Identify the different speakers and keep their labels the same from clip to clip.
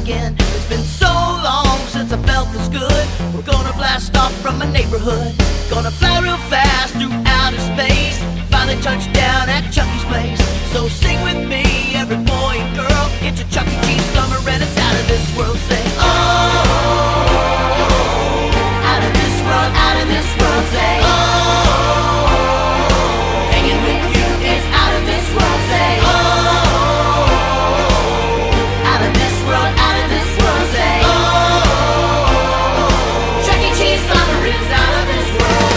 Speaker 1: again. It's been so long since I felt this good. We're gonna blast off from my neighborhood. Gonna fly real fast through outer space. Finally touch down at Chuck E. place. So sing with me, every boy and girl. It's a Chuck E. Cheese summer and it's out of this world. Say, oh, out of this world, out of this world. Say, oh, hanging with you is out of this world. Say, oh, out of this world, out of this world. Say, oh, Chuck E. Cheese summer is out of this world.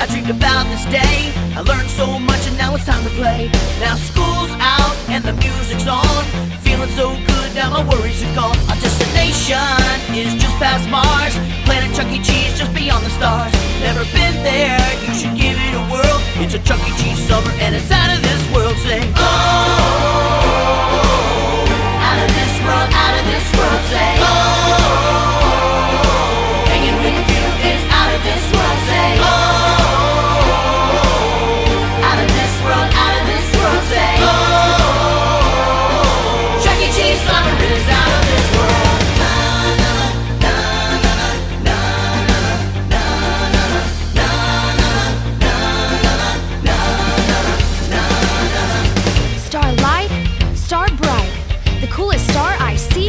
Speaker 1: I dreamed about this day. I learned so much and now it's time to play. Now school's out and the music's on. Feeling so good, now my worries are gone. Our destination is just past Mars. Planet Chuck E. Cheese just beyond the stars. Never been there, you should give it a whirl. It's a Chuck E. Cheese summer and it's out of this world. Say, oh, out of this world, out of this world. Say, oh, hanging with you is out of this world. Say, oh,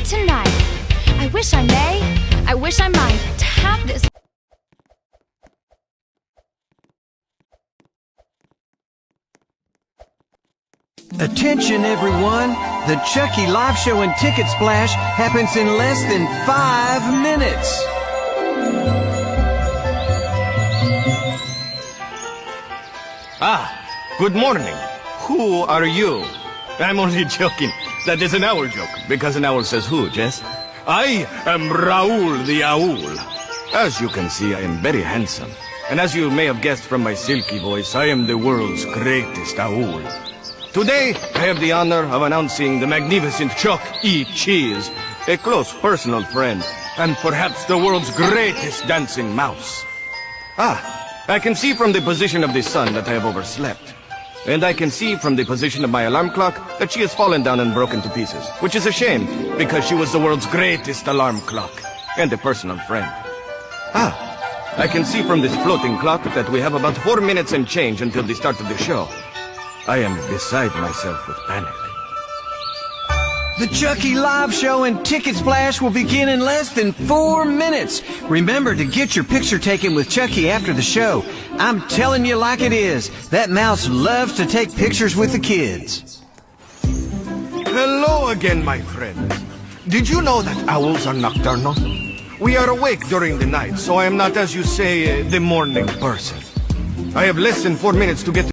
Speaker 2: tonight. I wish I might to have this.
Speaker 3: Attention everyone, the Chuck E. live show and ticket splash happens in less than 5 minutes.
Speaker 4: Good morning. Who are you? I'm only joking. That is an owl joke, because an owl says who, Jess? I am Raoul the Owl. As you can see, I am very handsome. And as you may have guessed from my silky voice, I am the world's greatest owl. Today, I have the honor of announcing the magnificent Chuck E. Cheese, a close personal friend, and perhaps the world's greatest dancing mouse. I can see from the position of the sun that I have overslept. And I can see from the position of my alarm clock that she has fallen down and broken to pieces, which is a shame, because she was the world's greatest alarm clock, and a personal friend. I can see from this floating clock that we have about 4 minutes and change until the start of the show. I am beside myself with panic.
Speaker 3: The Chuck E. live show and ticket splash will begin in less than 4 minutes. Remember to get your picture taken with Chuck E. after the show. I'm telling you like it is, that mouse loves to take pictures with the kids.
Speaker 4: Hello again, my friend. Did you know that owls are nocturnal? We are awake during the night, so I am not, as you say, the morning person. I have less than 4 minutes to get to